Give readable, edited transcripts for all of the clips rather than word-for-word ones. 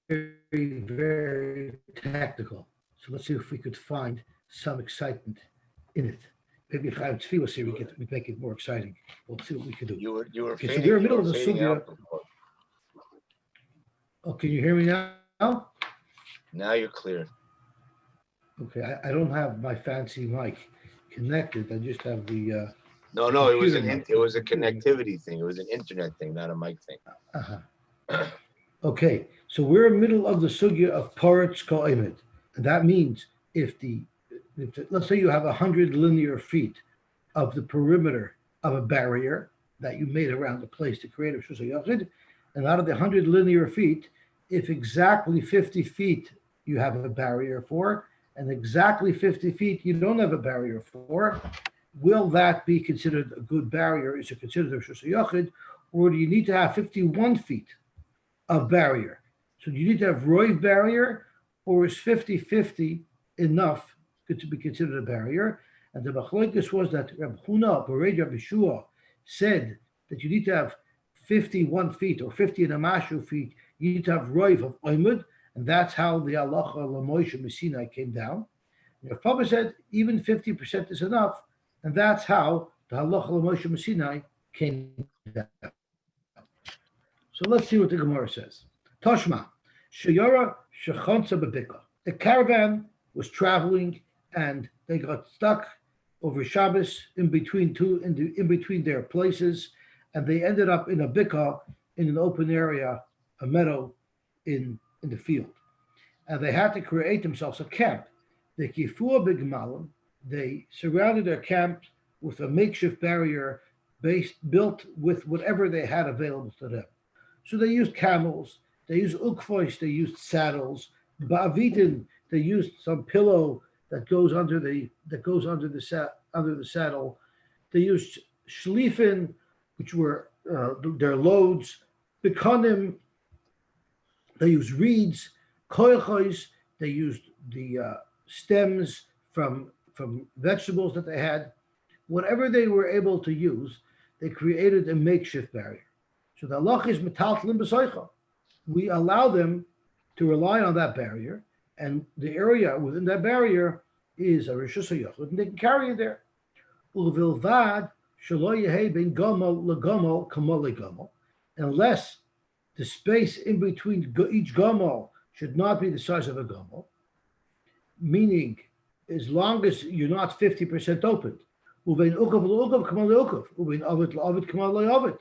very technical. So let's see if we could find some excitement in it. Maybe if I have Tzvi was here, we make it more exciting. We'll see what we can do. Okay, so we're in the middle of the sugya. out before. Oh, can you hear me now? Now you're clear. Okay, I don't have my fancy mic connected. I just have the No, it was computer mic. it was a connectivity thing. It was an internet thing, not a mic thing. Uh-huh. Okay, so we're in the middle of the sugya of paretz ka'imid. And that means let's say you have 100 linear feet of the perimeter of a barrier that you made around the place to create a Shus HaYachid, and out of the 100 linear feet, if exactly 50 feet you have a barrier for, and exactly 50 feet you don't have a barrier for, will that be considered a good barrier? Is it considered a Shus HaYachid, or do you need to have 51 feet of barrier? So do you need to have roiv barrier, or is 50-50 enough to be considered a barrier? And the machlokes was that Reb Huna, Borei Reb Yeshua, said that you need to have 51 feet or 50 and a mashu feet. You need to have roiv of oimud, and that's how the halacha l'Moshe Messinai came down. And Rav Papa said even 50% is enough, and that's how the halacha l'Moshe Messinai came down. So let's see what the Gemara says. Toshma, Sheyara Shechonsa Bebika. The caravan was traveling and they got stuck over Shabbos in between their places, and they ended up in a bika, in an open area, a meadow in the field. And they had to create themselves a camp. The Kifua Bigmalim, they surrounded their camp with a makeshift barrier built with whatever they had available to them. So they used camels, they used ukvois, they used saddles, ba'avidin, they used some pillow that goes under the saddle. They used shlifin, which were their loads, bikonim, they used reeds, koichos, they used the stems from vegetables that they had. Whatever they were able to use, they created a makeshift barrier. So the halach is metaltlim b'soicha. We allow them to rely on that barrier, and the area within that barrier is a rishus hayachid, and they can carry it there. Ulvilvad shelo yehei ben gomel legomel kamol legomel, unless the space in between each gomel should not be the size of a gomel, meaning as long as you're not 50% open. Uvein ukav l'ukav kamol l'ukav, uvein avid l'avid kamol l'avid.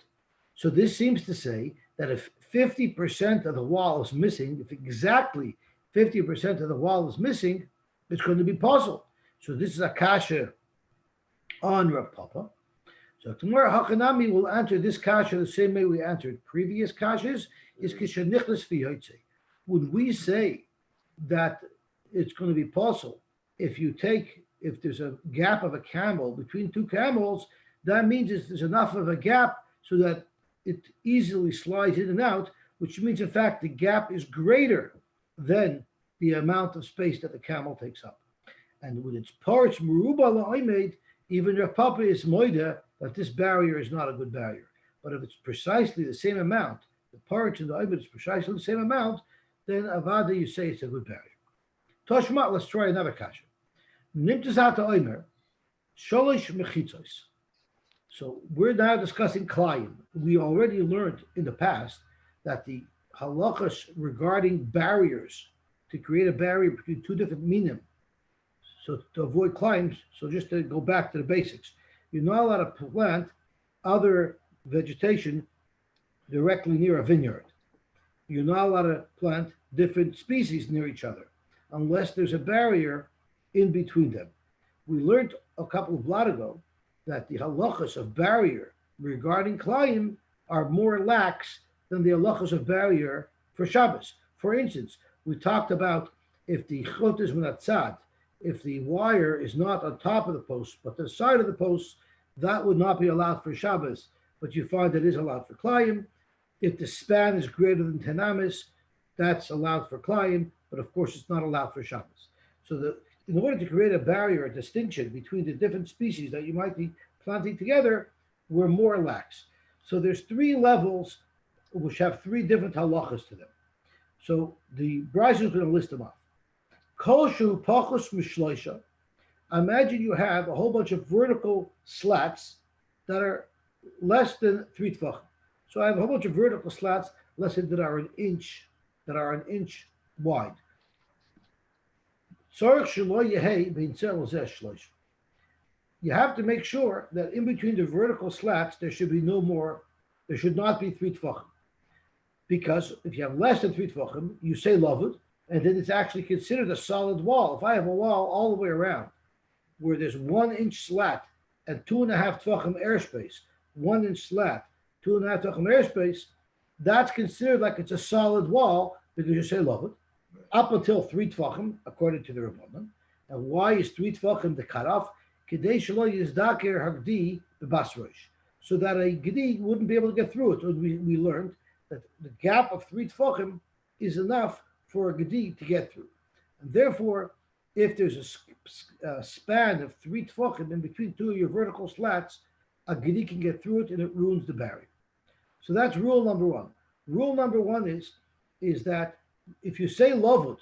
So this seems to say that if 50% of the wall is missing, if exactly 50% of the wall is missing, it's going to be puzzle. So this is a kasha on Rav Papa. So tomorrow Hakanami will answer this kasha the same way we answered previous kashas, is kishanichlis fiyotze. Would we say that it's going to be puzzle if there's a gap of a camel between two camels, that means there's enough of a gap so that it easily slides in and out, which means, in fact, the gap is greater than the amount of space that the camel takes up. And with its parts, Meruba la'omed, even Rav Papa is moida that this barrier is not a good barrier. But if it's precisely the same amount, the parts and the omed is precisely the same amount, then avada you say it's a good barrier. Toshma, let's try another kasha. Nimtzat omer, sholish mechitzos. So we're now discussing klayim. We already learned in the past that the halachas regarding barriers, to create a barrier between two different minim, so to avoid klayim, so just to go back to the basics, you're not allowed to plant other vegetation directly near a vineyard. You're not allowed to plant different species near each other unless there's a barrier in between them. We learned a couple of blot ago that the halachas of barrier regarding klayim are more lax than the halachas of barrier for Shabbos. For instance, we talked about if the chut is minatzad, if the wire is not on top of the post, but the side of the post, that would not be allowed for Shabbos, but you find it is allowed for klayim. If the span is greater than 10 amis, that's allowed for klayim, but of course it's not allowed for Shabbos. So in order to create a barrier, a distinction between the different species that you might be planting together, we're more lax. So there's three levels which have three different halachas to them. So the Bryce is going to list them off. Koshu pachus mishloisha. Imagine you have a whole bunch of vertical slats that are less than 3 tefachim. So I have a whole bunch of vertical slats, let's say that are an inch wide. You have to make sure that in between the vertical slats there should not be 3 tefachim. Because if you have less than 3 tefachim, you say lavud, and then it's actually considered a solid wall. If I have a wall all the way around where there's 1 inch slat and 2.5 tefachim airspace, 1 inch slat, 2.5 tefachim airspace, that's considered like it's a solid wall because you say lavud up until 3 tefachim, according to the Rabbanan. And why is 3 tefachim the cutoff? Kedei shelo yizdaker hagdi b'basrosh, so that a gedi wouldn't be able to get through it. So we learned that the gap of 3 tefachim is enough for a gedi to get through. And therefore, if there's a span of 3 tefachim in between two of your vertical slats, a gedi can get through it and it ruins the barrier. So that's rule number one. Rule number one is that if you say lavud,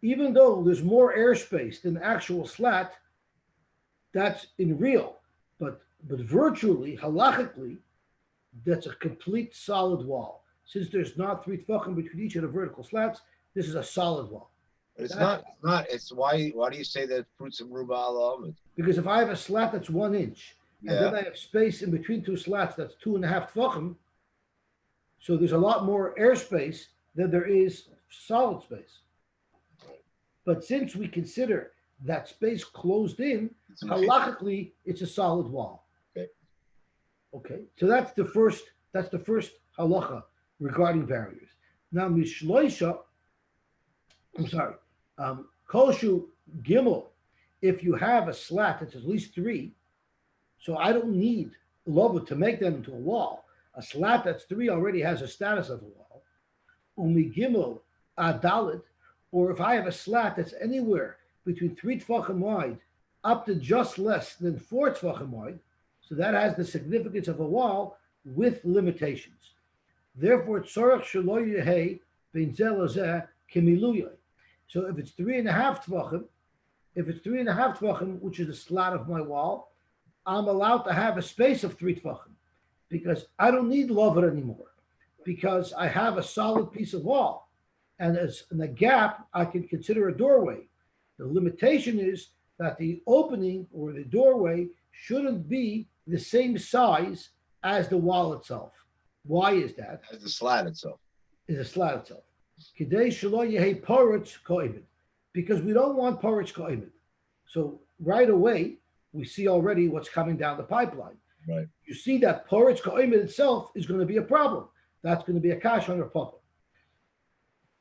even though there's more airspace than the actual slat, that's in real, but virtually, halachically, that's a complete solid wall. Since there's not 3 tefachim between each of the vertical slats, this is a solid wall. But it's not. It's why do you say that fruits of ruba ala? Because if I have a slat that's 1 inch, and then I have space in between two slats that's 2.5 tefachim, so there's a lot more airspace than there is solid space. But since we consider that space closed in, halachically, it's a solid wall. Okay. So that's the first halacha regarding barriers. Now, mishloisha, koshu gimel, if you have a slat that's at least 3, so I don't need lavud to make that into a wall. A slat that's 3 already has a status of a wall. Umi gimel adalit, or if I have a slat that's anywhere between 3 tefachim wide up to just less than 4 tefachim wide, so that has the significance of a wall with limitations. Therefore, tzorach shelo yehei bein zeh lezeh kemiluyah. So if it's 3.5 tefachim, which is the slat of my wall, I'm allowed to have a space of 3 tefachim because I don't need lavud anymore because I have a solid piece of wall. And as in the gap, I can consider a doorway. The limitation is that the opening or the doorway shouldn't be the same size as the wall itself. Why is that? As the slat itself. Is the slat itself. Kedei shelo yehei poretz ka'imid. Because we don't want poretz ka'imid. So right away, we see already what's coming down the pipeline. Right. You see that poretz ka'imid itself is going to be a problem. That's going to be a kash on your papa.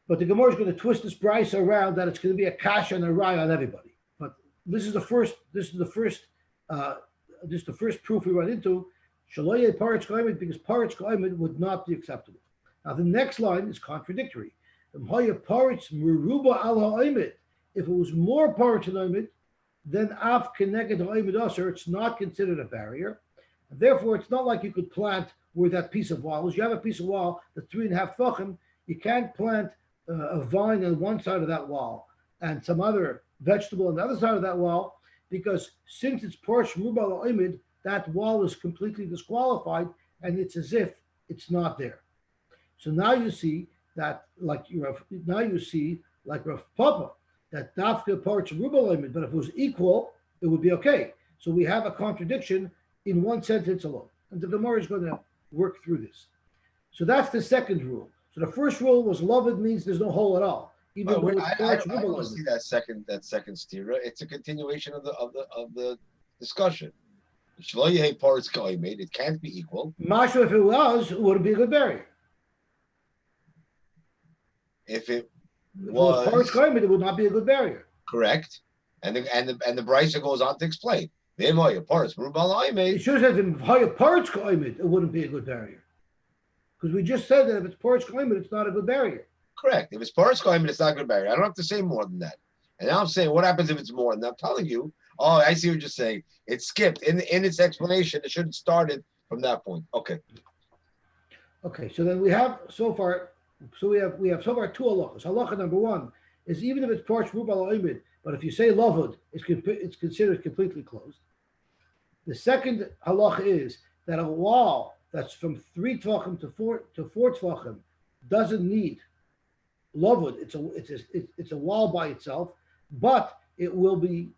But the Gemara is going to twist this price around that it's going to be a kash and a rye on everybody. But this is the first proof we run into. Shaloye paretz ka'imid, because paretz ka'imid would not be acceptable. Now the next line is contradictory. If it was more paretz ka'imid, then af keneged ha'imid aser, it's not considered a barrier. And therefore, it's not like you could plant where that piece of wall is. You have a piece of wall that's 3.5 tefachim. You can't plant a vine on one side of that wall and some other vegetable on the other side of that wall, because since it's paretz meruba la'imid, that wall is completely disqualified, and it's as if it's not there. So now you see that, like Rav Papa, that dafka paretz meruba la'imid, but if it was equal, it would be okay. So we have a contradiction in one sentence alone, and the Gemara is going to work through this. So that's the second rule. So the first rule was lavud means there's no hole at all. Even though I don't see that second stira. It's a continuation of the discussion. Shlo yehei paretz ka'imid, it can't be equal. Masha, if it was, it wouldn't be a good barrier. If it was paretz ka'imid, it would not be a good barrier. Correct. And the Brisa goes on to explain. It should have said in paretz ka'imid, it wouldn't be a good barrier. Because we just said that if it's paretz ka'imid, it's not a good barrier. Correct. If it's paretz ka'imid, it's not a good barrier. I don't have to say more than that. And now I'm saying, what happens if it's more? And I'm telling you, oh, I see what you're saying. It skipped in its explanation. It should have started from that point. Okay. Okay. So then we have so far So we have so far two halachas. Halacha number one is even if it's porch mubal oimid, but if you say lavud, it's considered completely closed. The second halacha is that a wall that's from 3 tvachim to four tvachim doesn't need lavud. It's a wall by itself, but it will be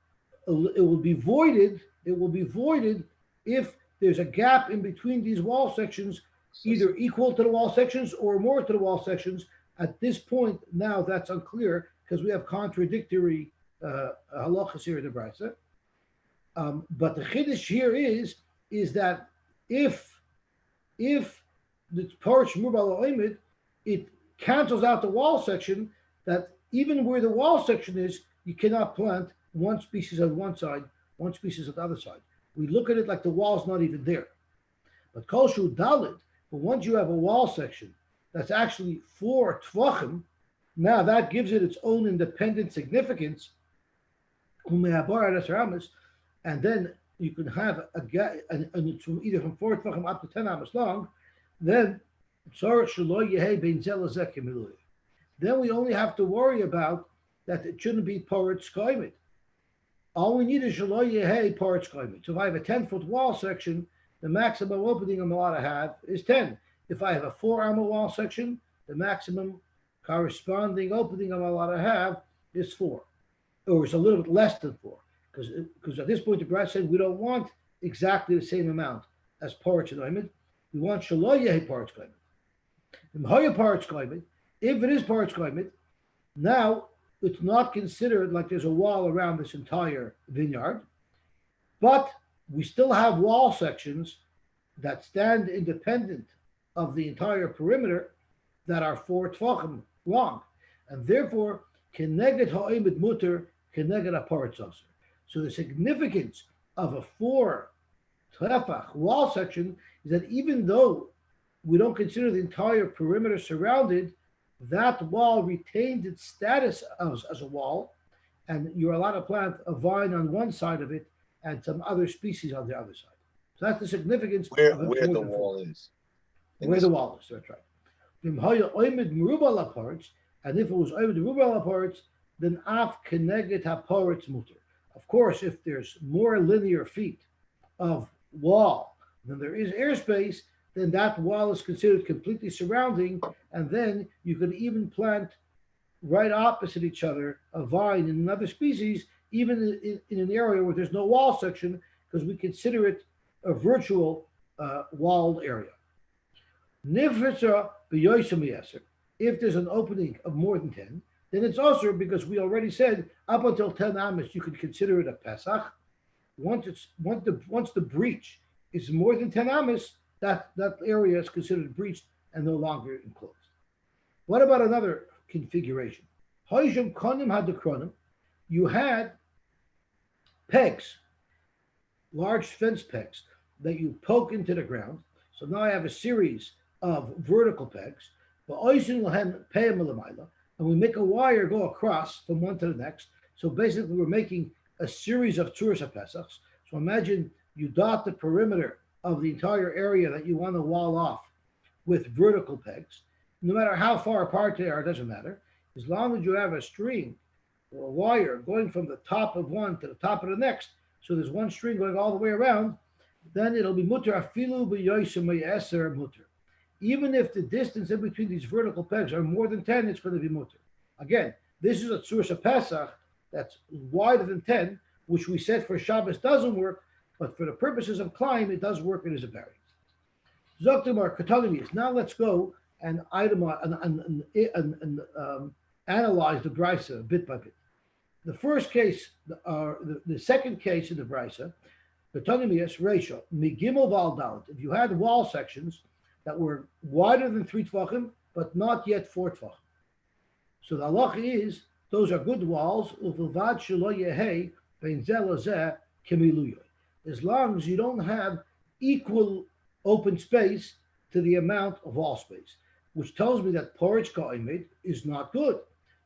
voided. It will be voided if there's a gap in between these wall sections, either equal to the wall sections or more to the wall sections. At this point, now that's unclear because we have contradictory halachas here in the Brisa. But the chiddush here is that if the porch mubal oimid, it cancels out the wall section. That even where the wall section is, you cannot plant one species on one side, one species on the other side. We look at it like the wall's not even there. But kol shu dalid, but once you have a wall section that's actually 4 tvachim, now that gives it its own independent significance. And then you can have a gap, and it's either from 4 tvachim up to 10 amos long. Then we only have to worry about that it shouldn't be poretz koimit. All we need is shelo yehei poretz koimit. So if I have a 10-foot wall section, the maximum opening I'm allowed to have is 10. If I have a 4 wall section, the maximum corresponding opening I'm allowed to have is 4, or it's a little bit less than 4, because at this point the Brad said we don't want exactly the same amount as poretz koimit. We want shelo yehei poretz koimit. If it is poretz koimit, now it's not considered like there's a wall around this entire vineyard, but we still have wall sections that stand independent of the entire perimeter that are 4 tvachim long, and therefore keneged ha'oimid muter keneged ha'poretz aser. So the significance of a 4 tefach wall section is that even though we don't consider the entire perimeter surrounded, that wall retains its status as a wall, and you're allowed to plant a vine on one side of it and some other species on the other side. So that's the significance where the wall is. Where the wall is, that's right. And if it was oimid merubal haporetz, then af keneged haporetz muter. Of course, if there's more linear feet of wall than there is airspace, then that wall is considered completely surrounding, and then you could even plant right opposite each other a vine in another species, even in an area where there's no wall section, because we consider it a virtual walled area. Nifritza b'yosim yeser. If there's an opening of more than 10, then it's also because we already said up until 10 amos you could consider it a Pesach. Once the breach is more than 10 amos, that area is considered breached and no longer enclosed. What about another configuration? You had pegs, large fence pegs that you poke into the ground. So now I have a series of vertical pegs, and we make a wire go across from one to the next. So basically we're making a series of tzuras pesachs. So imagine you dot the perimeter of the entire area that you want to wall off with vertical pegs. No matter how far apart they are, it doesn't matter. As long as you have a string or a wire going from the top of one to the top of the next, so there's one string going all the way around, then it'll be muter afilu b'yosim yeser muter. Even if the distance in between these vertical pegs are more than 10, it's going to be muter. Again, this is a tzuras pesach that's wider than 10, which we said for Shabbos doesn't work, but for the purposes of climb, it does work. It is a variance. Zoktimar Katalimis. Now let's go and itemize and analyze the brisa bit by bit. The first case, the second case in the brisa, Katalimis ratio migimel val dalet. If you had wall sections that were wider than 3 tvachim, but not yet 4 tvachim, so the halacha is those are good walls. Uvilvad shelo yehei bein zeh lezeh kemiluyoy. As long as you don't have equal open space to the amount of wall space, which tells me that porridge ka'imid is not good.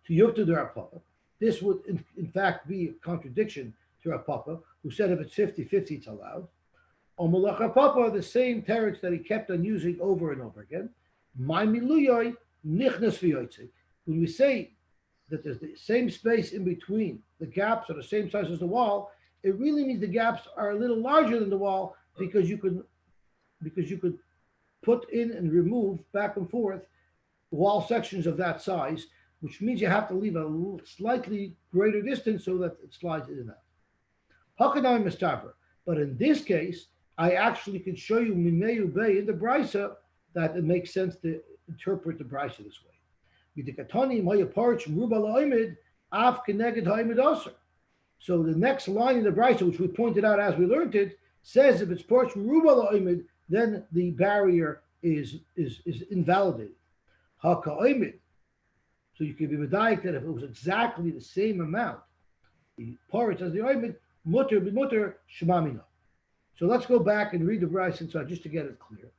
To Yukta Rav Papa, this would in fact be a contradiction to Rav Papa, who said if it's 50-50, it's allowed. Omalach Rav Papa, the same teretz that he kept on using over and over again. My miluyoy nichnas v'yotze. When we say that there's the same space in between, the gaps are the same size as the wall, it really means the gaps are a little larger than the wall because you could put in and remove back and forth wall sections of that size, which means you have to leave a slightly greater distance so that it slides in and out. Hakanai Mustafa. But in this case, I actually can show you Mineu Bay in the Brisa that it makes sense to interpret the Brisa this way. So the next line in the Brisa, which we pointed out as we learned it, says if it's parched Ruba La'imid, then the barrier is invalidated. Haka'imid. So you can be medayik that if it was exactly the same amount, the parts as the oimid, mutter b'mutter shemamina. So let's go back and read the Brisa inside just to get it clear.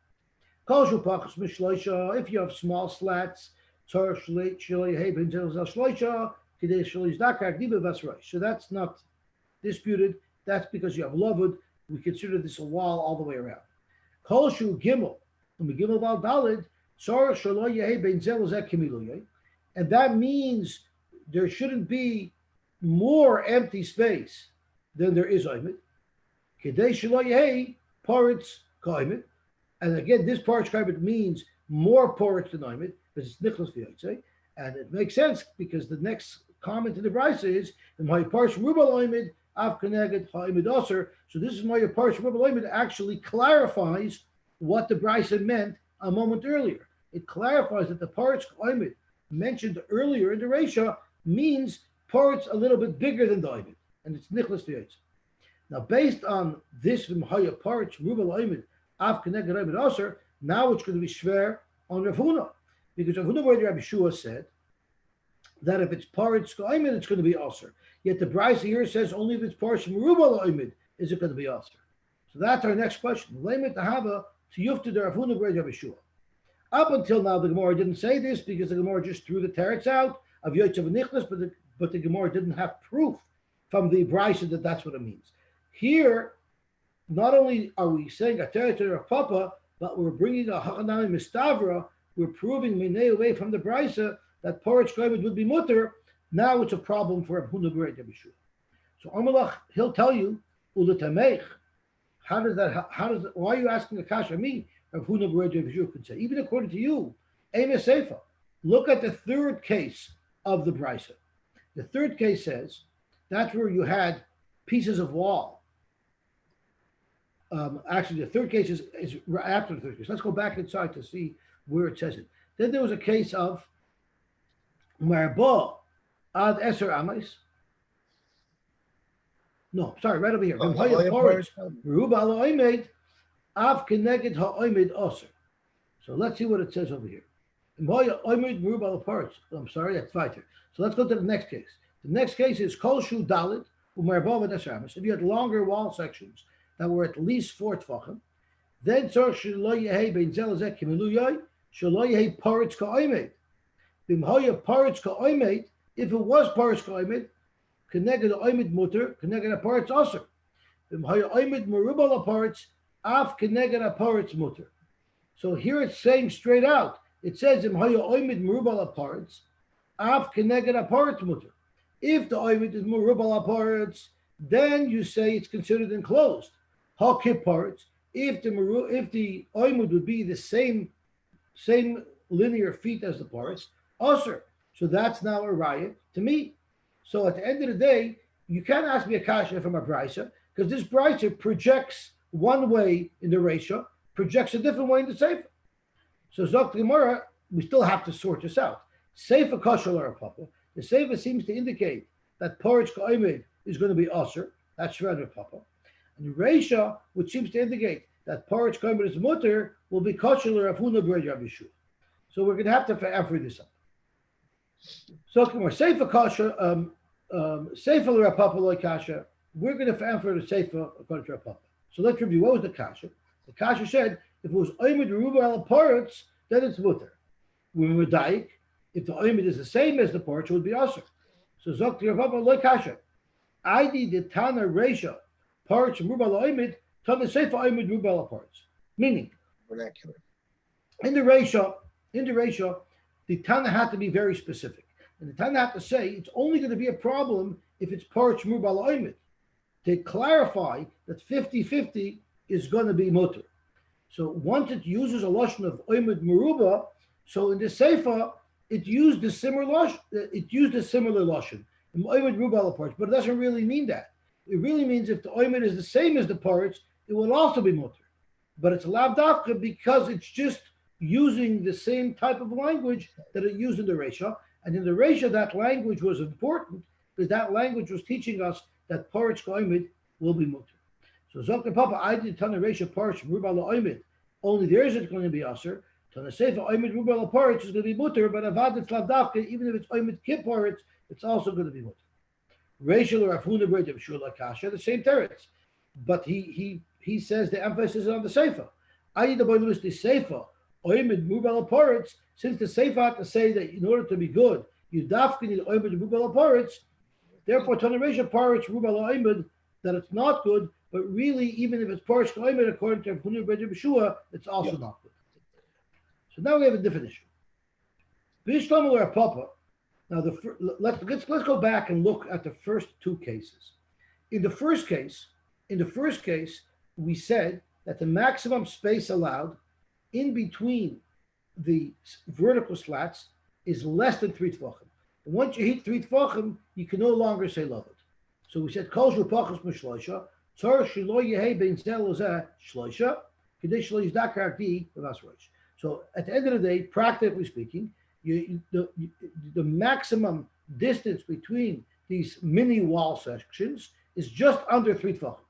If you have small slats, so that's not disputed. That's because you have lovud. We consider this a wall all the way around. Kolshu gimel, gimel val dalid, and that means there shouldn't be more empty space than there is oimid. Kedei shelo yehi paritz ka'oimid. And again, this paritz ka'oimid means more paritz than oimid, because it's nichlas v'yotzei. And it makes sense because the next comment in the Brisa is, my paritz ruba oimid av keneged ha'oimid aser. So this is my paritz ruba oimid actually clarifies what the Brisa meant a moment earlier. It clarifies that the paritz ka'oimid mentioned earlier in the Reisha means paritz a little bit bigger than the oimid, and it's nichlas v'yotzei. Now, based on this v'mhaya paritz ruba oimid av keneged oimid aser, now it's going to be shver on Rav Huna, because Rav Huna where Rabbi Shua said that if it's paritz ka'oimid, it's going to be aser. Yet the Brisa here says only if it's paritz ruba oimid is it going to be aser. So that's our next question. Leimet tahava to yufta the Rav Huna where Rabbi Shua. Up until now, the Gemara didn't say this because the Gemara just threw the teretz out of Yotze v'nichlas, but the Gemara didn't have proof from the Brisa that that's what it means. Here, not only are we saying a territory of Papa, but we're bringing a Hakanami Mistavra, we're proving Minei away from the Brisa that Paritz Kaimed would be mutter. Now it's a problem for Rav Huna Ber Yeshua. So Amalach, he'll tell you, Ulatamech. Why are you asking a kasha me? Rav Huna Ber Yeshua could say, even according to you, Emes Seifa. Look at the third case of the Brisa. The third case says that's where you had pieces of wall. Actually, the third case is after the third case. Let's go back inside to see where it says it. Then there was a case of Marba ad Eser Amais. No, sorry, right over here. So let's see what it says over here. I'm sorry, that's fighter. So let's go to the next case. The next case is Kol Shu Dalit Umarba ad Eser Amais. If you had longer wall sections that were at least 4 tefachim, then tzor shelo yehi bein zel zeh k'miluyoy shelo yehi paritz ka'omed. B'mhoya paritz ka'omed, if it was paritz ka'omed, k'neged ha'omed muter, k'neged ha'paritz aser. B'mhoya omed merubal ha'paritz, af k'neged ha'paritz muter. So here it's saying straight out. It says b'mhoya omed merubal ha'paritz, af k'neged ha'paritz muter. If the omed is merubal ha'paritz, then you say it's considered enclosed. Hakip parts. If the oimud would be the same linear feet as the parts, usher. So that's now a riot to me. So at the end of the day, you can't ask me a kasha from a brisa because this brisa projects one way in the ratio, projects a different way in the sefer. So Zok Gemara, we still have to sort this out. Sefer kasha or papa. The sefer seems to indicate that parts ka'imid is going to be usher. That's Shredder papa. And the Reisha, which seems to indicate that Paritz Kaimed is mutter, will be kosher Rav Huna Ber Yeshua. So we're going to have to figure this out. So Seifa kasha, Seifa Rav Papa loy kasha. We're going to answer the Seifa according to Rav Papa. So let's review. What was the kasha? The kasha said if it was Oimid Ruba al Paritz, then it's mutter. When we're daik, if the Oimid is the same as the Paritz, it would be usher. So Zok Rav Papa loy kasha. Id the Tana Reisha. Parts Rubal Oimid, Tana Seifa Oimid Rubal parts. Meaning, vernacular. In the ratio, the Tana had to be very specific. And the Tana had to say it's only going to be a problem if it's parch mubal oimid. To clarify that 50-50 is going to be mutter. So once it uses a lashon of oimid meruba, so in the Seifa, it used a similar lashon. Oimid meruba parch, but it doesn't really mean that. It really means if the oimid is the same as the parch, it will also be mutter. But it's lav dafka because it's just using the same type of language that it used in the Resha. And in the Resha, that language was important because that language was teaching us that parch oimid will be mutter. So Zokta Papa, I did Tana Resha parch rubal oimid. Only there is it going to be aser. Tana Seifa oimid rubal parch is going to be mutter, but avad it's lav dafka, even if it's oimid kip parch, it's also going to be mutter. Resha or Afuna Bred of Shula Kasha, the same teretz. But he says the emphasis is on the Seifa. I did the boy Lewis the Seifa. Oimid rubal parch, since the Seifa had to say that in order to be good, you dafka need oimid rubal parch. Therefore, Tana Resha parch rubal oimid, that it's not good. But really, even if it's parch oimid according to Afuna Bred of Shua, it's also not good. So now we have a different issue. Bishlam or Papa. Now let's go back and look at the first two cases. In the first case, we said that the maximum space allowed in between the vertical slats is less than 3 tvachim. And once you hit 3 tvachim, you can no longer say lavud. So we said kol shupachas mishloisha, tzar shelo yehei ben zel shloisha, kedei shelo yizdakar di v'vasroish. So at the end of the day, practically speaking, the maximum distance between these mini wall sections is just under 3 tvachim.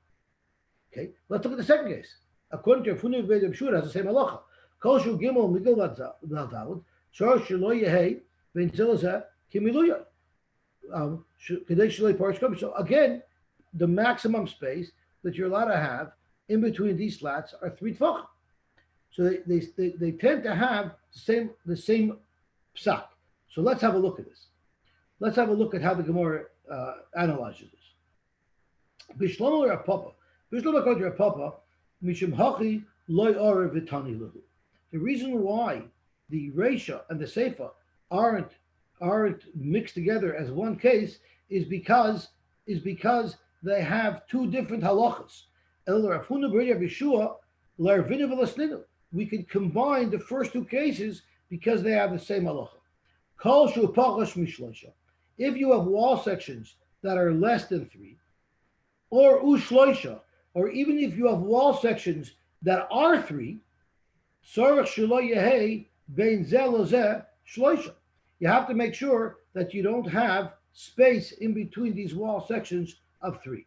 Okay, let's look at the second case. According to Afuna Bred of Shua, has the same halacha. Kol shu gimel migdal v'davud, tzar shelo yehei ben zel kimiluya. So again, the maximum space that you're allowed to have in between these slats are 3 tvachim. So they tend to have the same psak. So let's have a look at this. Let's have a look at how the Gemara analyzes this. Bishlomo Rapapa. Bishlomo called Rapapa, Mishum Hachi Loy Ora Vitani Luhu. The reason why the Resha and the Seifa aren't mixed together as one case is because they have two different halachas. We can combine the first two cases because they have the same halacha. If you have wall sections that are less than 3, or ushloisha, or even if you have wall sections that are 3, you have to make sure that you don't have space in between these wall sections of 3.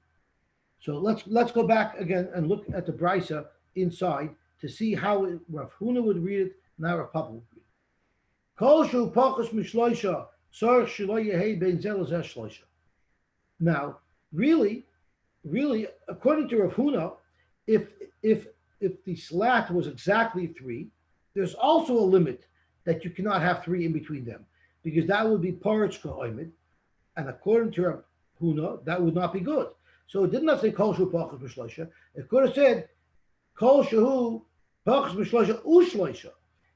So let's go back again and look at the Brisa inside to see how Rav Huna would read it, and how Rav Papa would read it. Now, really, according to Rav Huna, if the slat was exactly 3, there's also a limit that you cannot have 3 in between them, because that would be parach ka'oimid, and according to Rav Huna, that would not be good. So it did not say kol shu pachas b'shloisha. It could have said kol shu pachas b'shloisha u'shloisha,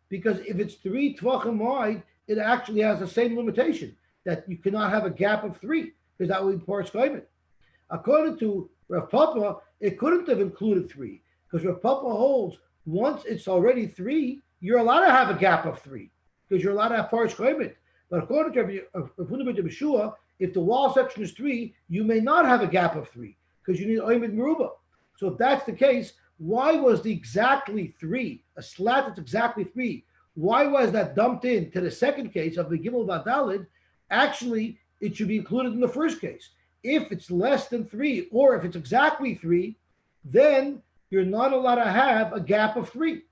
because if it's 3 tvachim wide, it actually has the same limitation that you cannot have a gap of 3, because that would be parach ka'oimid. According to Rav Papa, it couldn't have included 3, because Rav Papa holds once it's already 3, you're allowed to have a gap of 3, because you're allowed to have parach ka'oimid. But according to Rav Huna ben Yeshua, if the wall section is 3, you may not have a gap of 3 because you need oimid meruba. So if that's the case, why was the exactly 3, a slat that's exactly 3, why was that dumped into the second case of the Gimel Vadalid? Actually, it should be included in the first case. If it's less than 3, or if it's exactly 3, then you're not allowed to have a gap of 3.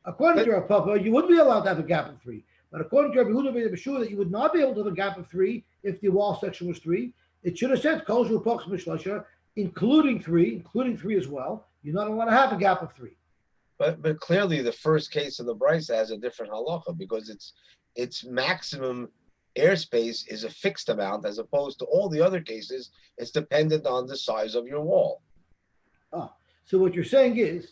According to Rav Papa, you would be allowed to have a gap of 3. But according to Rabbi Huda ben Yeshua, that you would not be able to have a gap of 3 if the wall section was 3. It should have said kol shu pachas b'shloisha, including 3 as well. You're not allowed to have a gap of 3. But clearly, the first case of the Brisa has a different halacha because its maximum airspace is a fixed amount, as opposed to all the other cases. It's dependent on the size of your wall. So what you're saying is,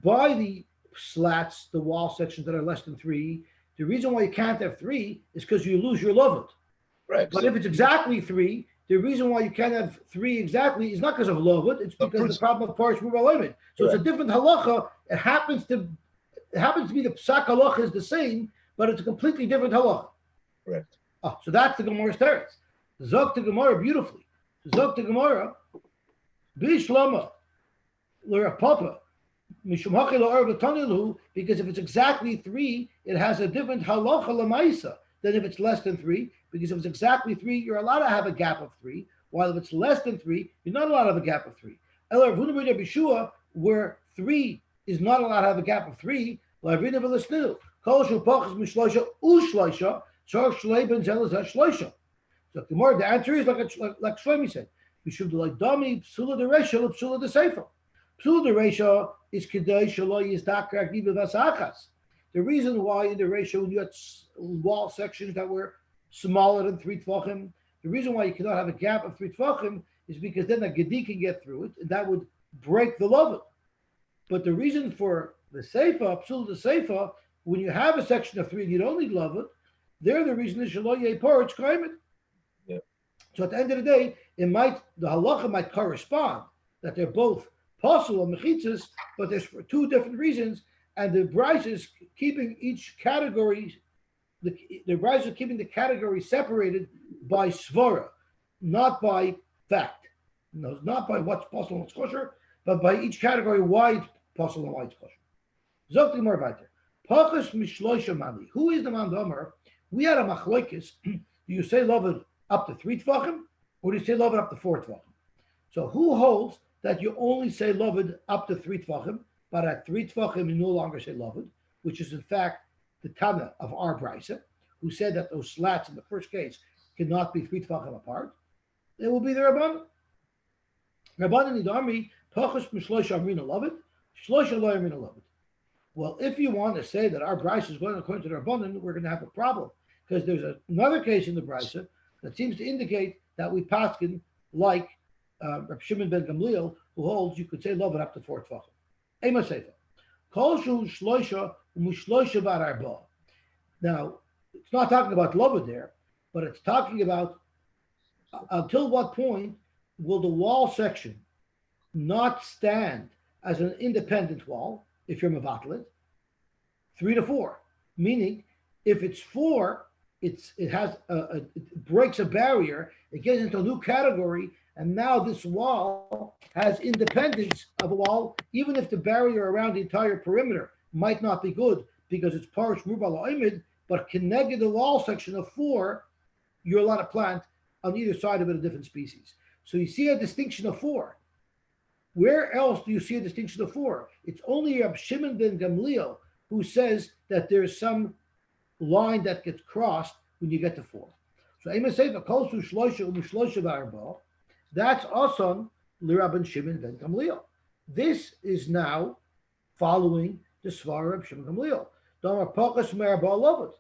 by the slats, the wall sections that are less than 3, The reason why you can't have three is because you lose your loved. Right. But if it's exactly three, the reason why you can't have three exactly is not because of loved, it's because of the problem of Parish Ruba. So it's a different halacha. It happens to be the psak halacha is the same, but it's a completely different halacha. Correct. Oh, so that's the Gemara's teretz. Zog the Gemara beautifully. Zog the Gemara, Bishlama, Lera Papa, because if it's exactly three, it has a different halacha lamaisa than if it's less than three. Because if it's exactly three, you're allowed to have a gap of three, while if it's less than three, you're not allowed to have a gap of three. Bishua, where three is not allowed to have a gap of three, so the more the answer is like Shlomi said, we should do like dami psula de resha psula de sefer. Psula de resha is kedai shelo yizdakrak dibe vasachas. The reason why in the ratio when you had wall sections that were smaller than 3 tvachim, the reason why you cannot have a gap of 3 tvachim is because then a gedi can get through it, and that would break the loved. But the reason for the seifa, psula de seifa, when you have a section of 3 and you don't need loved, there the reason is shelo yeh porch kaimet. So at the end of the day, the halacha might correspond that they're both possible and mechitzas, but there's for 2 different reasons, and the Bryce is keeping each category, the Bryce is keeping the category separated by svara, not by fact. No, not by what's possible and what's kosher, but by each category why it's possible and why it's kosher. Zokti more weiter. Pachas mishloisha mani. Who is the man domer? We had a machlokes. Do you say loved up to 3 tvachim, or do you say loved up to 4 tvachim? So who holds that you only say loved up to 3 tvachim, but at 3 tvachim you no longer say loved, which is in fact the Tana of our Brisa, who said that those slats in the first case cannot be 3 tvachim apart? It will be the Rabbanan. Rabbanan Nidarmi, Pachas Mishloisha Amrina loved, Shloisha Lo Amrina loved. Well, if you want to say that our Brisa is going according to the Rabbanan, we're going to have a problem, because there's another case in the Brisa that seems to indicate that we paskin like Reb Shimon ben Gamliel, who holds you could say love it up to 4 tvachim. Ema sefer. Kol shu shloisha umushloisha bar arba. Now, it's not talking about love there, but it's talking about until what point will the wall section not stand as an independent wall if you're mevatlet? 3 to 4, meaning if it's 4. It breaks a barrier, it gets into a new category, and now this wall has independence of a wall, even if the barrier around the entire perimeter might not be good because it's parish ruba la'imid, but connected the wall section of 4, you're allowed to plant on either side of it a different species. So you see a distinction of 4. Where else do you see a distinction of 4? It's only Reb Shimon ben Gamliel who says that there's some line that gets crossed when you get to 4. So Ema Sefer Kol Su Shloisha Umushloisha V'Arba, that's Asan L'Rabban Shimon ben Gamliel. This is now following the Svar of Shimon Gamliel. Damar Pachas Merba Lovot,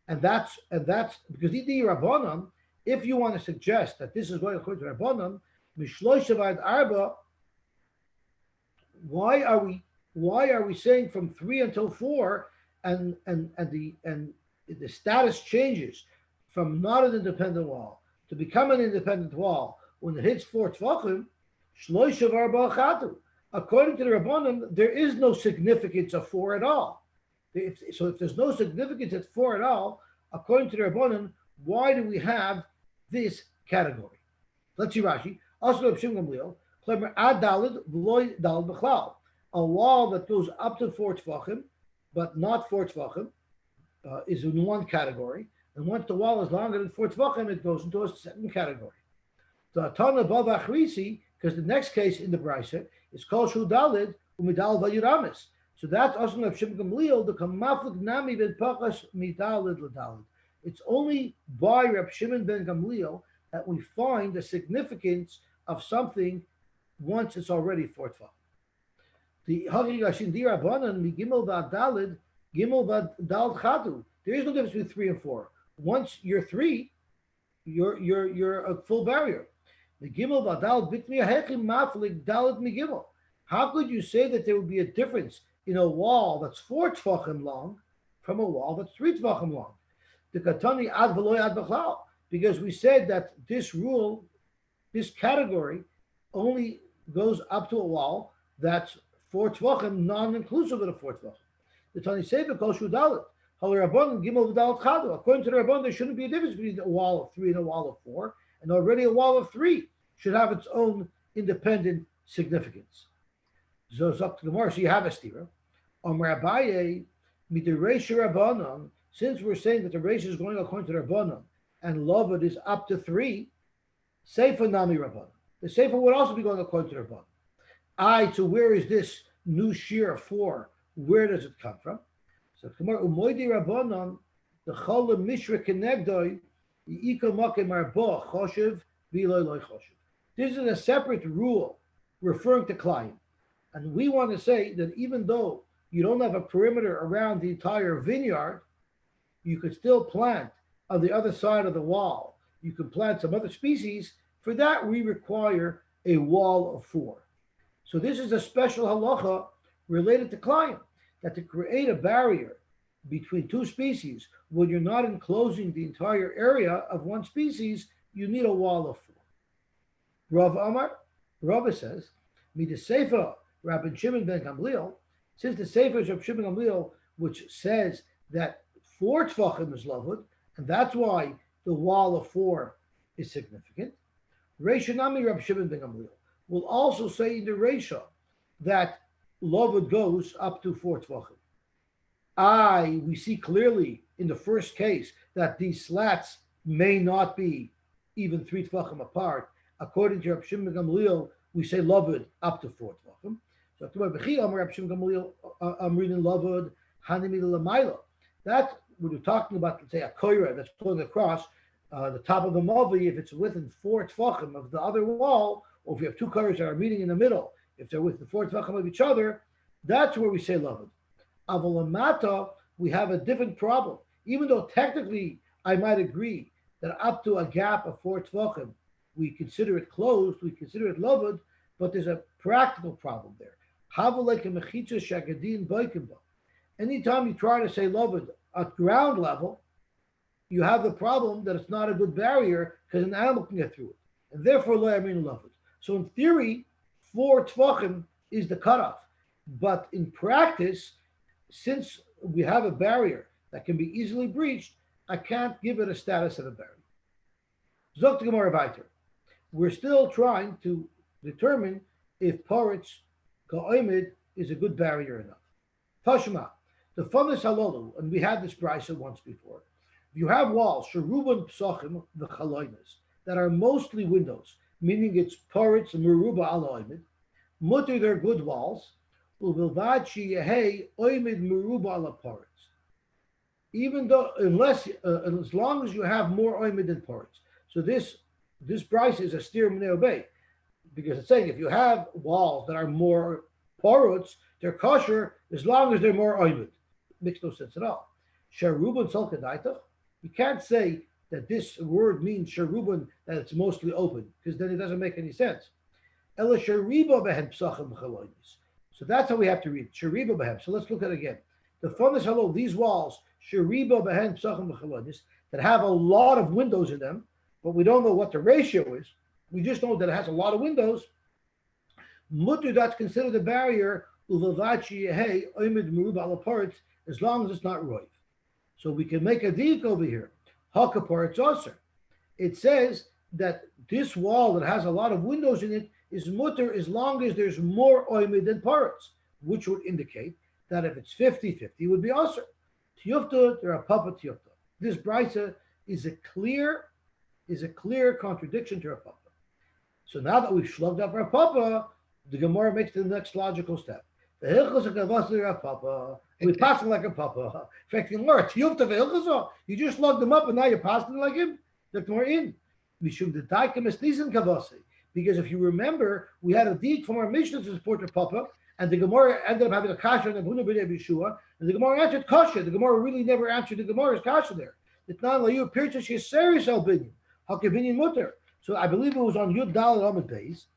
and that's because the Rabbanan. If you want to suggest that this is going according to Rabbanan, Mishloisha V'Arba, why are we saying from 3 until 4, and the status changes from not an independent wall to become an independent wall when it hits 4 tvachim, shloisha v'arba chatu. According to the Rabbanim, there is no significance of 4 at all. So if there's no significance at 4 at all, according to the Rabbanim, why do we have this category? Let's see Rashi. Also, a wall that goes up to 4 tvachim, but not 4 tvachim, is in one category, and once the wall is longer than 4 tvachim, it goes into a second category. The Atana Bava Achrisi, because the next case in the Brisa is called Shu Dalid Umidal Vayiramis. So that's also of Shimon Gamliel, the Kamaflik Nami ben Pachas Midalid Ladalid. It's only by Reb Shimon ben Gamliel that we find the significance of something once it's already 4 tvachim. The Hagigashin Dirabanan Migimel Vadalid Gimel Vadal Chadu. There is no difference between 3 and 4. Once you're 3, you're a full barrier. The Gimel Vadal Bitmi Hechim Maflik Dalid Migimel. How could you say that there would be a difference in a wall that's 4 tvachim long from a wall that's 3 tvachim long. The katani ad v'loy ad b'chlal, because we said that this rule, this category, only goes up to a wall that's 4 tvachim, non-inclusive of the 4 tvachim. The Tani Sefer kol shu dalet. According to the Rabban, there shouldn't be a difference between a wall of 3 and a wall of 4, and already a wall of 3 should have its own independent significance. So it's up to the Gemara. So you have a stira. Amar Abaye, midireisha Rabbanon. Since we're saying that the reisha is going according to the Rabbanon, and Lovad is up to 3, Seifa Nami Rabbanon. The Seifa would also be going according to the Rabbanon. So where is this new shear of 4? Where does it come from? So Gemara Umoidi Rabbanon, the Chol Mishra Kenegdoi, the Ika Makim Arba Choshev V'Loi Loi Choshev. This is a separate rule referring to client. And we want to say that even though you don't have a perimeter around the entire vineyard, you could still plant on the other side of the wall. You can plant some other species. For that, we require a wall of 4. So this is a special halacha related to client, that to create a barrier between 2 species, when you're not enclosing the entire area of one species, you need a wall of 4. Rav Amar, Rav says, Mida Sefer Rabbi Shimon ben Gamliel, since the Sefer is Rabbi Shimon ben Gamliel, which says that 4 tvachim is lavud, and that's why the wall of 4 is significant. Reisha Nami Rabbi Shimon ben Gamliel will also say in the Reisha that lavud goes up to 4 tvachim. We see clearly in the first case that these slats may not be even 3 tvachim apart. According to Rabbi Shimon ben Gamliel, we say lavud up to 4 tvachim. So Rabbi Shimon ben Gamliel, I'm reading lavud hanimi l'mayla. That when we're talking about, let's say, a koira that's pulling across the top of the mavi, if it's within 4 tvachim of the other wall, or if you have 2 koiras that are meeting in the middle, if they're within 4 tvachim of each other, that's where we say lavud. Avalamata, we have a different problem. Even though technically I might agree that up to a gap of 4 tvachim, we consider it closed, we consider it lavud, but there's a practical problem there. Anytime you try to say lavud at ground level, you have the problem that it's not a good barrier because an animal can get through it. And therefore, lo yamin lavud. So in theory, 4 tvachim is the cutoff. But in practice, since we have a barrier that can be easily breached, I can't give it a status of a barrier. Zok Gemara weiter. We're still trying to determine if Poritz Ka'oimid is a good barrier enough. Tashma, the funnus halolu, and we had this brisa once before. If you have walls, sheruban psachim v'chaloinas, that are mostly windows, meaning it's Poritz and meruba aloimid, mutter they're good walls, uvilvad sheyehei oimid meruba ala Poritz. Even though, as long as you have more oimid than Poritz. So this brisa is a steer minei obey, because it's saying if you have walls that are more porutz, they're kosher as long as they're more oimid. Makes no sense at all. Sharubun solkadaitach. You can't say that this word means sharubun, that it's mostly open, because then it doesn't make any sense. Ela shariba behen psachim chalonis. So that's how we have to read shariba behen. So let's look at it again. The funnus hello, these walls shariba behen psachim chalonis that have a lot of windows in them, but we don't know what the ratio is. We just know that it has a lot of windows. Mutter, that's considered a barrier, uvavachi hey oimid meruba ala parts, as long as it's not roiv. So we can make a dik over here. Hakapar tzosser. It says that this wall that has a lot of windows in it is mutter as long as there's more oimid than parts, which would indicate that if it's 50-50, it would be osser. Tiyufta, there are papa tiyufta. This brisa is a clear contradiction to Rav Papa. So now that we've shlugged up Rav Papa, the Gemara makes the next logical step. The hilchos of Kavasi Rav Papa, we pass like a Papa. In fact, you just slugged him up and now you're passing like him. The Gemara in. Mishum the Daikim is Nisan Kavasi. Because if you remember, we had a deed from our Mishnah to support Rav Papa, and the Gemara ended up having a kasha and Abuna b'nei Yeshua, and the Gemara answered kasha. The Gemara really never answered the Gemara's kasha there. It's not like you appear to Sheseris albinion. Hakavinian mutter. So I believe it was on Yud Daled Amud Beis.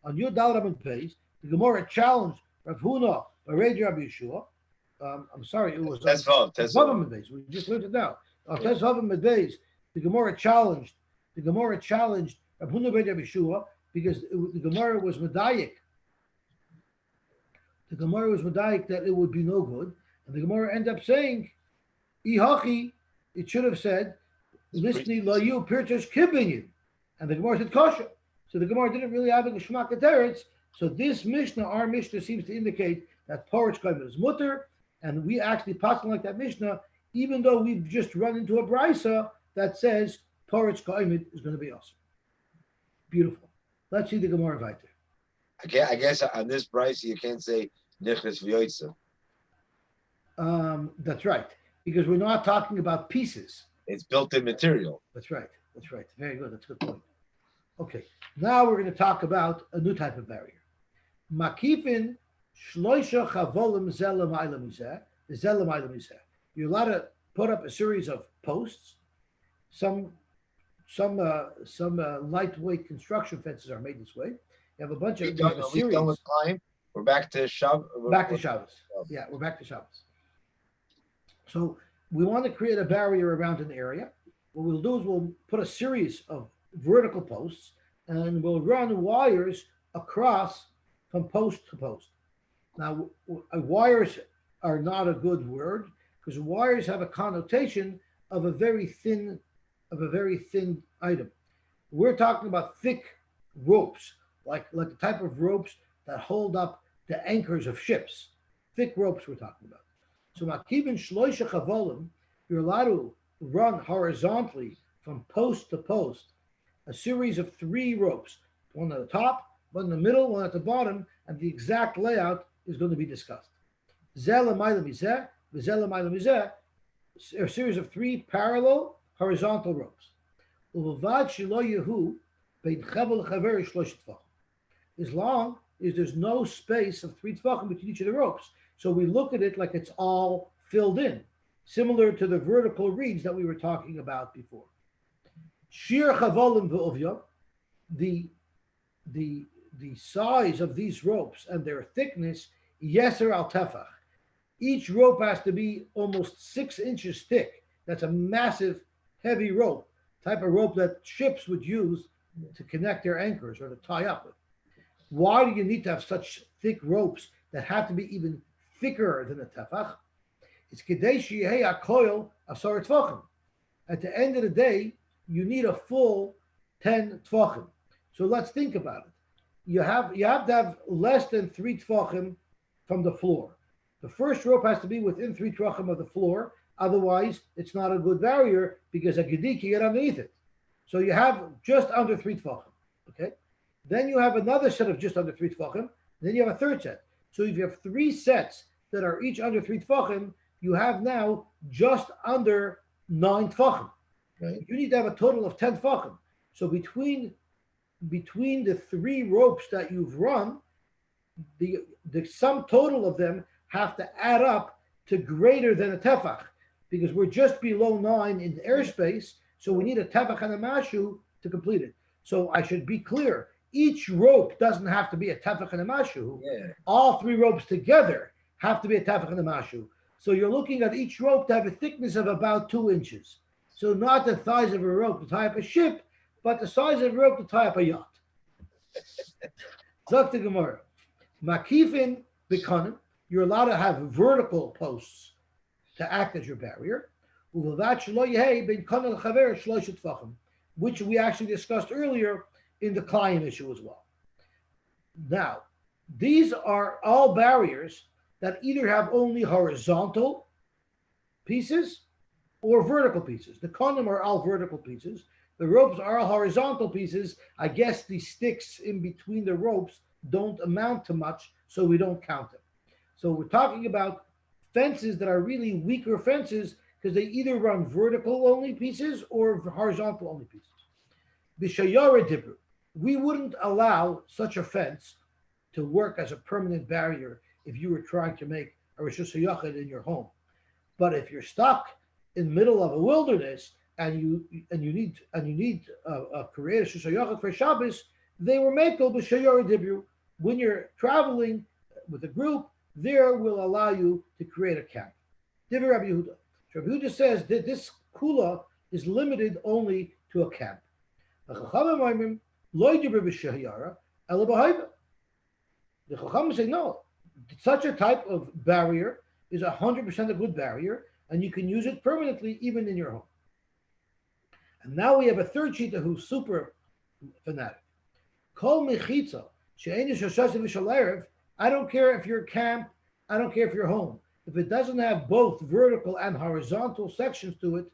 On Yud Daled Amud Beis, the Gemara challenged Rav Huna, Rabbi Yeshua, I'm sorry, it was That's on Vav. That's Vavam Medbeis. We just learned it now. On Tes Vavam Medbeis, the Gemara challenged. The Gemara challenged Rav Huna ben Rabbi Shua because the Gemara was medayik. The Gemara was medayik that it would be no good, and the Gemara ended up saying, "Ihachi." It should have said, "Listni la yu pirtush kibinyin," and the Gemara said kosher. So the Gemara didn't really have a geshmak teretz. So this Mishnah, our Mishnah, seems to indicate that porridge kaimet is mutter, and we actually pass on like that Mishnah, even though we've just run into a brisa that says porridge kaimet is going to be awesome. Beautiful. Let's see the Gemara weiter. I guess on this price you can't say nichnas v'yoytza. That's right, because we're not talking about pieces. It's built-in material. That's right. That's right. Very good. That's a good point. Okay, now we're going to talk about a new type of barrier. Makifin shloisha chavolim zelam ilam mizeh. Zelam ilam mizeh. You're allowed to put up a series of posts. Some lightweight construction fences are made this way. You have a bunch of We're done with time. We're back to Shabbos. Back to Shabbos. Yeah, we're back to Shabbos. So we want to create a barrier around an area. What we'll do is we'll put a series of vertical posts and we'll run wires across from post to post. Now, wires are not a good word because wires have a connotation of a very thin item. We're talking about thick ropes, like the type of ropes that hold up the anchors of ships. Thick ropes we're talking about. So makibin shloisha chavolim, you're allowed to run horizontally from post to post, a series of 3 ropes, one at the top, one in the middle, one at the bottom, and the exact layout is going to be discussed. A series of 3 parallel horizontal ropes. As long as there's no space of 3 tefachim between each of the ropes. So we look at it like it's all filled in, similar to the vertical reeds that we were talking about before. Shir chavolim ve'ovya, the size of these ropes and their thickness, yeser al tefach. Each rope has to be almost 6 inches thick. That's a massive, heavy rope, type of rope that ships would use to connect their anchors or to tie up with. Why do you need to have such thick ropes that have to be even thicker than a tefach? It's kedei sheyeh hakoil asar tefachim. At the end of the day, you need a full 10 tefachim. So let's think about it. You have to have less than 3 tefachim from the floor. The first rope has to be within 3 tefachim of the floor. Otherwise, it's not a good barrier because a gedik can get underneath it. So you have just under 3 tefachim. Okay. Then you have another set of just under 3 tefachim. Then you have a third set. So if you have 3 sets that are each under 3 tefachim, you have now just under 9 tefachim. Right? You need to have a total of 10 tefachim. So between the 3 ropes that you've run, the sum total of them have to add up to greater than a tefach, because we're just below 9 in airspace. So we need a tefach and a mashu to complete it. So I should be clear. Each rope doesn't have to be a tefach and a mashu. Yeah. All 3 ropes together have to be a tefach and a mashu. So you're looking at each rope to have a thickness of about 2 inches. So not the size of a rope to tie up a ship, but the size of a rope to tie up a yacht. Zok the Gemara. Makifin b'kanim, you're allowed to have vertical posts to act as your barrier, which we actually discussed earlier in the client issue as well. Now, these are all barriers that either have only horizontal pieces or vertical pieces. The condom are all vertical pieces. The ropes are all horizontal pieces. I guess the sticks in between the ropes don't amount to much, so we don't count them. So we're talking about fences that are really weaker fences because they either run vertical only pieces or horizontal only pieces. B'shayara dibru, we wouldn't allow such a fence to work as a permanent barrier if you were trying to make a reshus hayachid in your home. But if you're stuck in the middle of a wilderness and you need a create a reshus hayachid for Shabbos, they were makel b'shayara dibru. When you're traveling with a group, there will allow you to create a camp. Divrei Rabbi Yehuda. So Rabbi Yehuda says that this kula is limited only to a camp. The Chachamim say no. Such a type of barrier is 100% a good barrier, and you can use it permanently even in your home. And now we have a third shita who's super fanatic. Kol mechitza she'einish hashasim v'shalerev. I don't care if you're camp. I don't care if you're home. If it doesn't have both vertical and horizontal sections to it,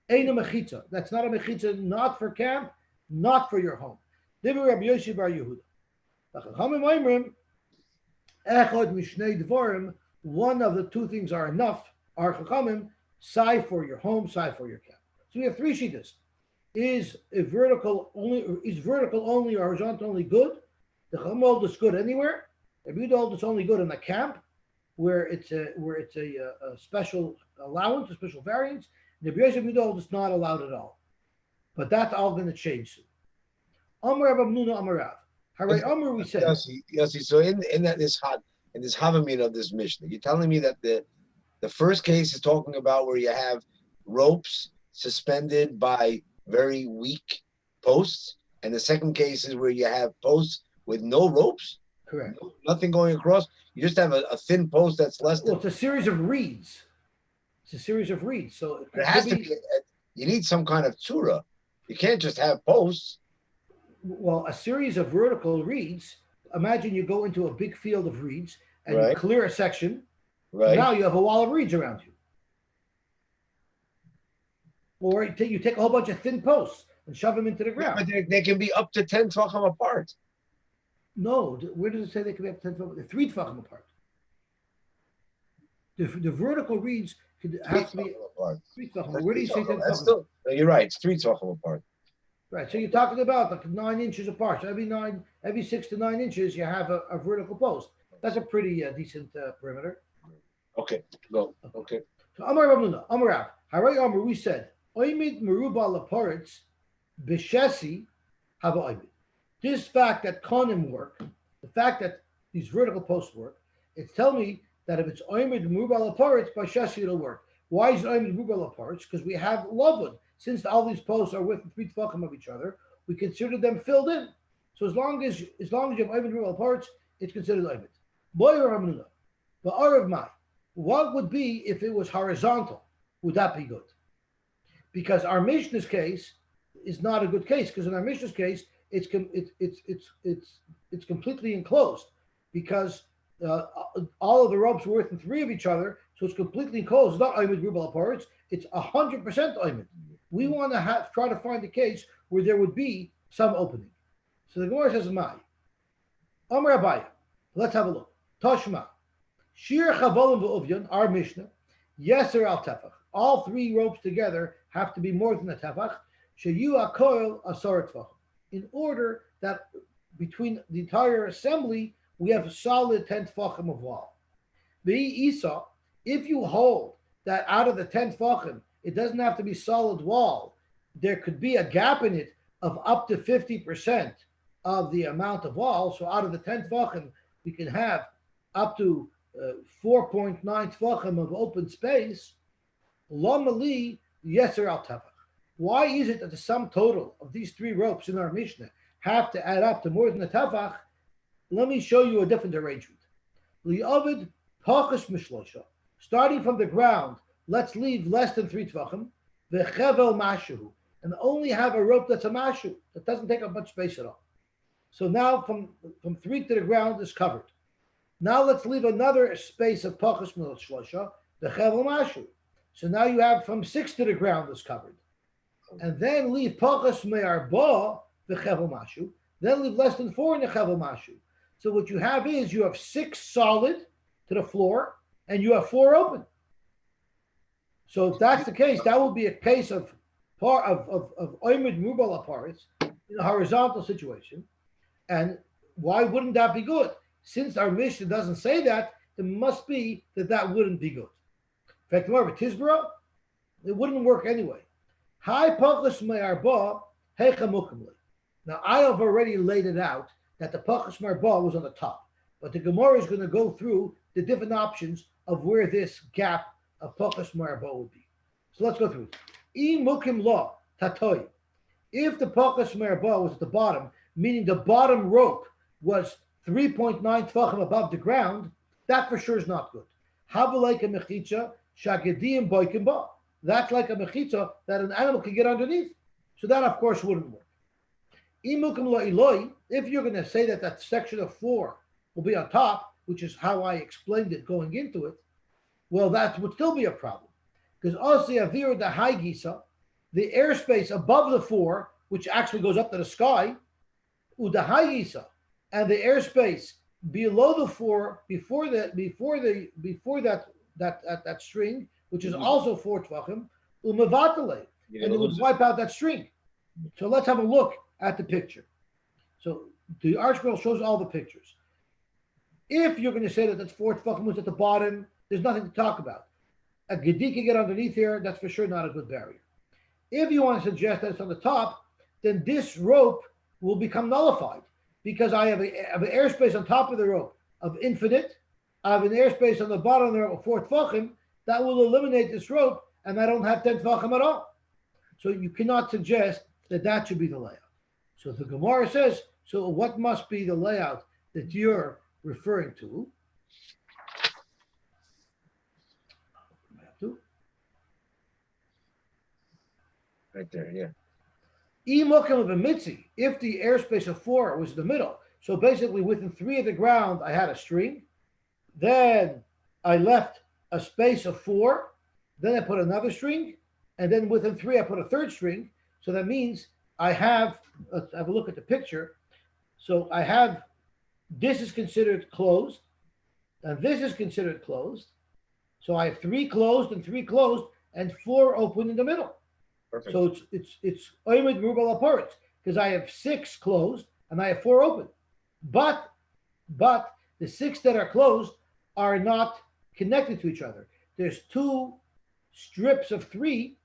ain't a mechitza. That's not a mechitza, not for camp, not for your home. Divrei Rabbi Yosy bar Yehuda. Echad mishnei dvarim. One of the two things are enough. Our chachamim, sai for your home, sai for your camp. So we have three shitas. Is vertical only or horizontal only good? The chacham hold is good anywhere. Rabbi Yehuda hold is only good in the camp, where it's a special allowance, a special variance. The Rabbi Yosy hold is not allowed at all. But that's all going to change soon. Amar Rabbi Nuna Amar Rav. Haray Amar, we said. Yosy, so in this Havamin of this Mishnah, you're telling me that the first case is talking about where you have ropes suspended by very weak posts, and the second case is where you have posts with no ropes. Correct. Nothing going across. You just have a thin post that's less than. Well, it's a series of reeds. It's a series of reeds. So it has to be. You need some kind of tzura. You can't just have posts. Well, a series of vertical reeds. Imagine you go into a big field of reeds and you clear a section. Right. So now you have a wall of reeds around you. Or you take a whole bunch of thin posts and shove them into the ground. But they can be up to 10 tvachim apart. No, where does it say they can be up to 10 tvachim? They're 3 tvachim apart. The vertical reeds could have to be apart. 3 tvachim. Where do you say 10 tvachim? No, you're right. It's 3 tvachim apart. Right. So you're talking about like 9 inches apart. So every 6 to 9 inches, you have a vertical post. That's a pretty decent perimeter. Okay. Go. Okay. So Amar Rabnuna, Amar Rav, Haray Amar, we said, Oimid meruba laparitz b'shesi hava oimid. This fact that konim work, the fact that these vertical posts work, it's telling me that if it's oimid meruba laparitz b'shesi it'll work. Why is it oimid meruba laparitz? Because we have lavud. Since all these posts are within 3 tvachim of each other, we consider them filled in. So as long as you have oimid meruba laparitz, it's considered oimid. Boy Rabnuna, but arav mai. What would be if it was horizontal? Would that be good? Because our Mishnah's case is not a good case. Because in our Mishnah's case, it's completely enclosed. Because all of the ropes were within 3 of each other, so it's completely enclosed. It's not Oimid Rubal Aparitz. It's 100% Oimid. We want to try to find a case where there would be some opening. So the Gemara says, "Mai, Amar Abaya." Let's have a look. Toshma, Shir Chavolim v'Uvyon, our Mishnah, Yeser al Tefach. All 3 ropes together have to be more than a tefach. Sheyu akoil asar tefach. In order that between the entire assembly we have a solid 10 tefachim of wall. The Isa, if you hold that out of the 10 tefachim, it doesn't have to be solid wall. There could be a gap in it of up to 50% of the amount of wall. So out of the 10 tefachim, we can have up to 4.9 tefachim of open space. Lomali yeser al tefach. Why is it that the sum total of these 3 ropes in our Mishnah have to add up to more than a tefach? Let me show you a different arrangement. Li'ovid pachas mishlosha. Starting from the ground, let's leave less than 3 tvachim. Vechevel mashu, and only have a rope that's a mashu that doesn't take up much space at all. So now from 3 to the ground is covered. Now let's leave another space of pachas mishlosha. Vechevel mashu. So now you have from 6 to the ground is covered. And then leave pachas me'arba v'chevel mashu. Then leave less than 4 in the chevel mashu. So what you have is you have 6 solid to the floor and you have 4 open. So if that's the case, that will be a case of oimid mubal aparis in a horizontal situation. And why wouldn't that be good? Since our Mishnah doesn't say that, it must be that wouldn't be good. In fact, remember, Tizbra, it wouldn't work anyway. Hi pachas me'arba hechamukamli. Now, I have already laid it out that the pachas me'arba was on the top, but the Gemara is going to go through the different options of where this gap of Pachas Merba would be. So let's go through it. I Mukim Law, Tatoi. If the Pachas Merba was at the bottom, meaning the bottom rope was 3.9 Tvachim above the ground, that for sure is not good. Have like a Mechitza, Shagedim Boikim Ba. That's like a Mechitza that an animal can get underneath. So that, of course, wouldn't work. If you're going to say that that section of floor will be on top, which is how I explained it going into it, well, that would still be a problem. Because also Avira the high gisa, the airspace above the floor, which actually goes up to the sky, the high gisa, and the airspace below the floor, before that string, which is also 4 tvachim, umevatale, and it would wipe out that string. So let's have a look at the picture. So the ArtScroll shows all the pictures. If you're going to say that that's 4 tvachim was at the bottom, there's nothing to talk about. A gedi can get underneath here, that's for sure not a good barrier. If you want to suggest that it's on the top, then this rope will become nullified because I have an airspace on top of the rope of infinite. I have an airspace on the bottom of the rope of 4 tvachim. That will eliminate this rope, and I don't have 10 tvachim at all. So you cannot suggest that that should be the layout. So the Gemara says, so what must be the layout that you're referring to? Right there, yeah. If the airspace of 4 was the middle, so basically within 3 of the ground, I had a string. Then I left a space of 4. Then I put another string. And then within 3, I put a third string. So that means I have, let's have a look at the picture. So I have, this is considered closed. And this is considered closed. So I have 3 closed and 3 closed and 4 open in the middle. Perfect. So it's Oimid Merubal Aparat because I have 6 closed and I have 4 open. But the 6 that are closed are not connected to each other. There's 2 strips of 3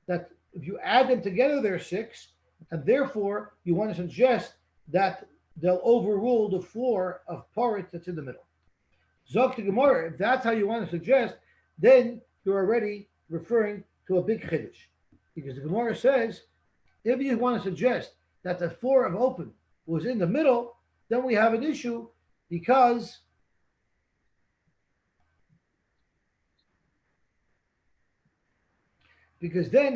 that if you add them together, they're 6, and therefore you want to suggest that they'll overrule the floor of Parit that's in the middle. Zok to Gemara, if that's how you want to suggest, then you're already referring to a big chiddush. Because the Gemara says, if you want to suggest that the floor of open was in the middle, then we have an issue because then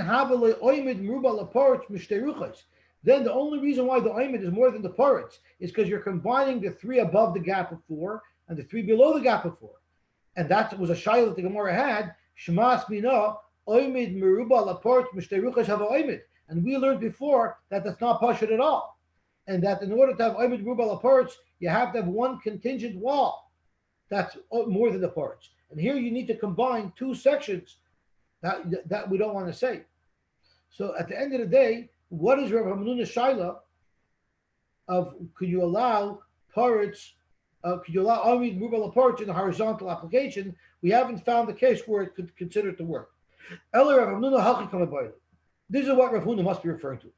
then the only reason why the oimid is more than the parrots is because you're combining the 3 above the gap of 4 and the 3 below the gap of 4. And that was a shayla that the Gemara had, Shmas Mina, oimid meruba laport mishteruchas have oimid. And we learned before that that's not pashut at all. And that in order to have oimid meruba laports, you have to have one contingent wall. That's more than the parts. And here you need to combine 2 sections that we don't want to say. So at the end of the day, what is Rav Hanuna's shaila of could you allow parrots, could you allow Amid Mubal parrots in a horizontal application? We haven't found the case where it could consider it to work. Eller Rav Hanuna halchi kama boile. This is what Rav Hanuna must be referring to.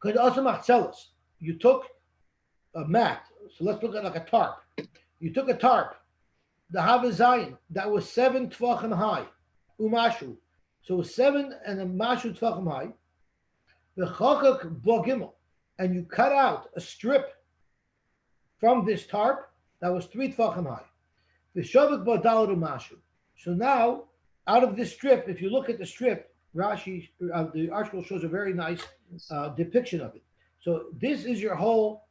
Could also machzelas. You took a mat, so let's look at like a tarp. You took a tarp, the Havazayin, that was 7 tvachim high, umashu. So it was 7 and a mashu tvachim high. The chachak blogimel, and you cut out a strip from this tarp that was 3 tvachim high. The shavak badal umashu. So now, out of this strip, if you look at the strip, Rashi, the article shows a very nice depiction of it. So this is your whole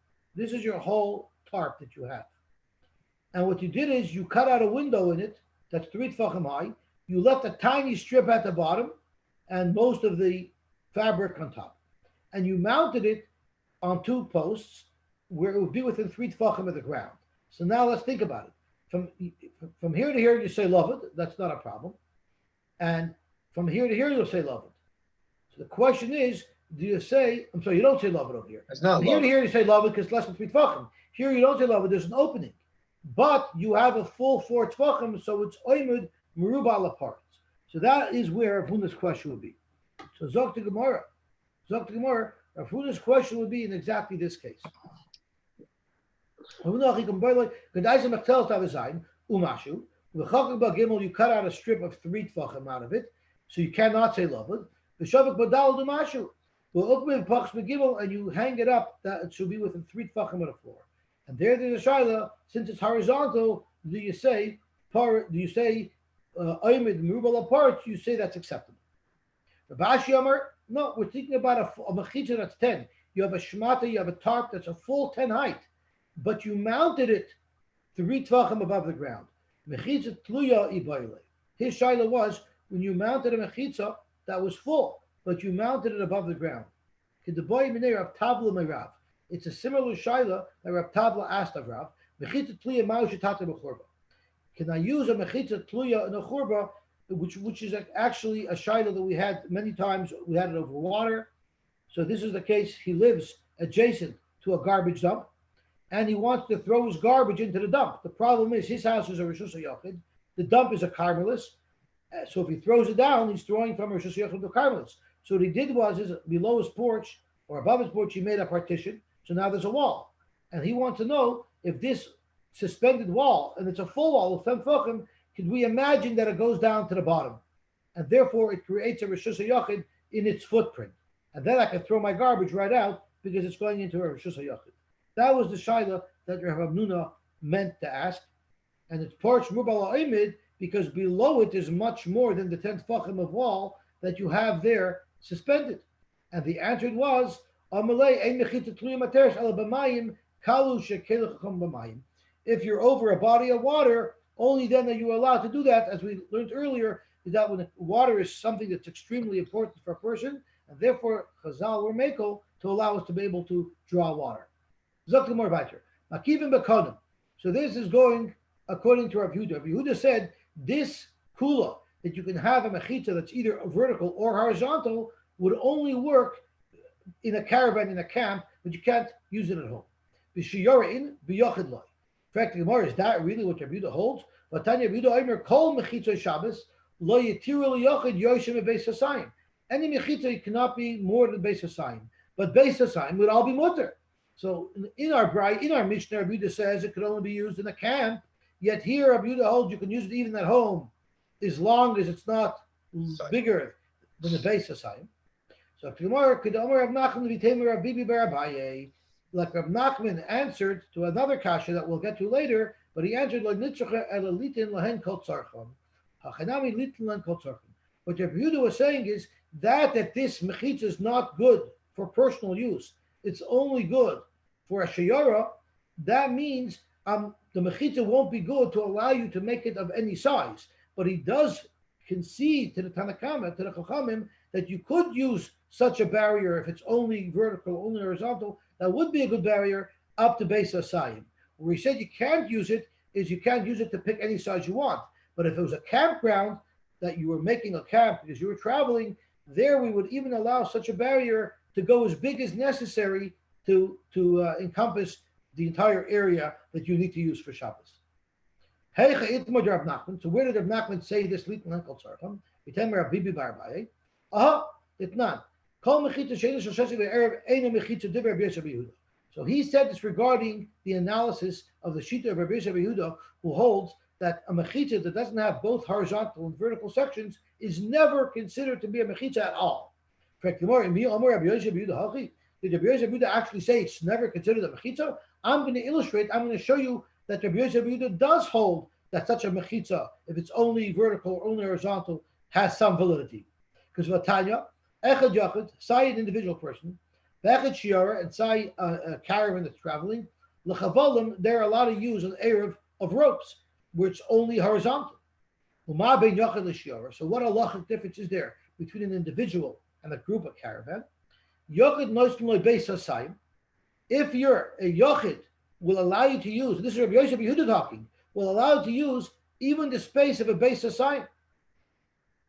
tarp that you have. And what you did is you cut out a window in it that's 3 tefachim high. You left a tiny strip at the bottom and most of the fabric on top. And you mounted it on 2 posts where it would be within 3 tefachim of the ground. So now let's think about it. From here to here, you say love it. That's not a problem. And from here to here, you'll say love it. So the question is, do you say, I'm sorry, you don't say love it over here. It's not from here to here, you say love it because it's less than 3 tefachim. Here you don't say love it, there's an opening. But you have a full 4 tefachim, so it's oimud merubal parts. So that is where Rav Huna's question would be. So Zok to Gemara, Rav Huna's question would be in exactly this case. umashu. V'chakik b'gimel, you cut out a strip of 3 tfachim out of it, so you cannot say lavud. V'shavik b'dal umashu. V'ukmin pachs b'gimel, and you hang it up that it should be within 3 tfachim of the floor. And there's a shaila, since it's horizontal, do you say oimid merubal apart? You say that's acceptable. Rabashi Amar, no, we're thinking about a mechitza that's 10. You have a shmata, you have a tarp that's a full 10 height, but you mounted it 3 tvachim above the ground. Mechitza tluya ibayle. His shaila was when you mounted a mechitza that was full, but you mounted it above the ground. It's a similar shaila that Rav Tavla asked of Rav. Mechitza tluya ma'ushetata b'churba. Can I use a mechitza tluya in a churba, which is actually a shaila that we had many times. We had it over water. So this is the case. He lives adjacent to a garbage dump, and he wants to throw his garbage into the dump. The problem is his house is a Rishus HaYachid. The dump is a Carmelis. So if he throws it down, he's throwing from a Rishus HaYachid to Carmelis. So what he did was, below his porch or above his porch, he made a partition. So now there's a wall. And he wants to know if this suspended wall, and it's a full wall of 10 tefachim, could we imagine that it goes down to the bottom? And therefore it creates a Rishus HaYachid in its footprint. And then I can throw my garbage right out because it's going into a Rishus HaYachid. That was the shaila that Rav Hamnuna meant to ask. And it's Parch Mubal Ha'imid because below it is much more than the 10 tefachim of wall that you have there suspended. And the answer was, if you're over a body of water, only then are you allowed to do that, as we learned earlier, is that when water is something that's extremely important for a person, and therefore Chazal were makel to allow us to be able to draw water. So this is going according to Rav Yehuda. Rav Yehuda said this kula, that you can have a mechitza that's either vertical or horizontal, would only work in a caravan, in a camp, but you can't use it at home. In fact, the Gemara, is that really what Rav Yehuda holds? Any mechitza cannot be more than Beis Hasayim, but Beis Hasayim would all be mutter. So in our Mishnah, Rav Yehuda says it could only be used in a camp. Yet here, Rav Yehuda holds you can use it even at home, as long as it's not bigger than the Beis Hasayim. So Gemara could Rav Nachman v'temer Rav Bibi bar Abaye, like Rav Nachman answered to another kasha that we'll get to later, but he answered like Nitzracha elalitin lahen kol tzarcham, hachanami litin lahen kol tzarcham. What Rav Yehuda was saying is that this mechitza is not good for personal use. It's only good for a shayara. That means the mechitza won't be good to allow you to make it of any size. But he does concede to the Tanakama, to the Chachamim, that you could use such a barrier if it's only vertical, only horizontal. That would be a good barrier up to Beis Hasayim. Where he said you can't use it is you can't use it to pick any size you want. But if it was a campground that you were making a camp because you were traveling, there we would even allow such a barrier to go as big as necessary to encompass the entire area that you need to use for Shabbos. So where did Rav Nachman say this? So he said this regarding the analysis of the Shita of Rabbi Yehuda, who holds that a mechitza that doesn't have both horizontal and vertical sections is never considered to be a mechitza at all. Did Rabbi Yehuda actually say it's never considered a mechitza? I'm going to illustrate, I'm going to show you that Rabbi Yehuda does hold that such a mechitza, if it's only vertical or only horizontal, has some validity. Because Vatanya, Echad Yachid, say an individual person, Echad Shiara, and say a caravan that's traveling, L'chavalim, they're allowed to use an Eruv of ropes, where it's only horizontal. So what halachic difference is there between an individual and a group of caravan? If you're a Yochid, will allow you to use, this is Rabbi Yehuda talking, will allow you to use even the space of a Beis Hasayim,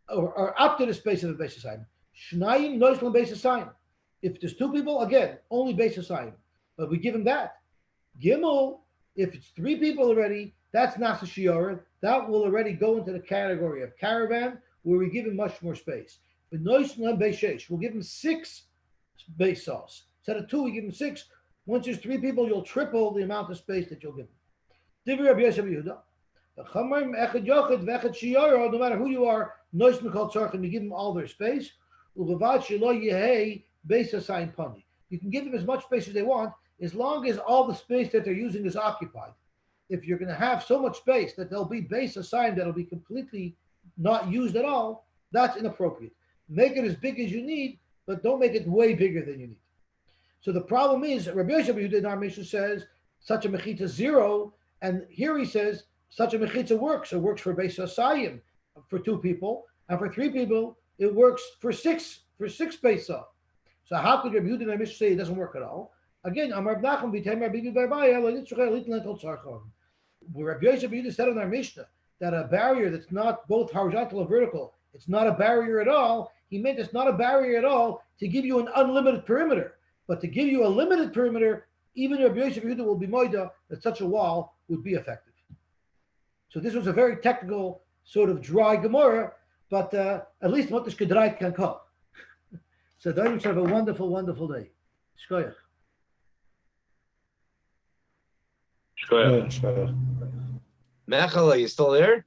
or up to the space of a Beis Hasayim. Shnayim noislam Beis Hasayim. If there's 2 people, again, only Beis Hasayim. But we give him that. Gimel, if it's 3 people already, that's Nasa Shiora. That will already go into the category of caravan, where we give him much more space. But noislam Beis Shesh, we'll give him 6 Beis Sauce. Instead of 2, we give him 6. Once there's 3 people, you'll triple the amount of space that you'll give them. Divri Rabbi Yehuda, No matter who you are, nois mikol tzarchim, you give them all their space. Ulevad shelo yehei beis hasayin pani. You can give them as much space as they want, as long as all the space that they're using is occupied. If you're going to have so much space that there'll be beis hasayin that'll be completely not used at all, that's inappropriate. Make it as big as you need, but don't make it way bigger than you need. So the problem is, Rabbi Yosy in our Mishnah says such a mechitza 0, and here he says such a mechitza works. It works for beis hasayim for 2 people, and for 3 people it works for 6 beisa. So how could Rabbi Yehuda in our Mishnah say it doesn't work at all? Again, Amar Nachum b'tem Rabbi Barbaya lo yitzchel litlan kol tzarchon. Rabbi Yosy said in our Mishnah that a barrier that's not both horizontal and vertical, it's not a barrier at all. He meant it's not a barrier at all to give you an unlimited perimeter. But to give you a limited perimeter, even Rabbi Yosy will be moida that such a wall would be effective. So this was a very technical, sort of dry Gemara, but at least what this Kedrai can call. So don't have a wonderful, wonderful day. Shkoyach. Mechel, are you still there?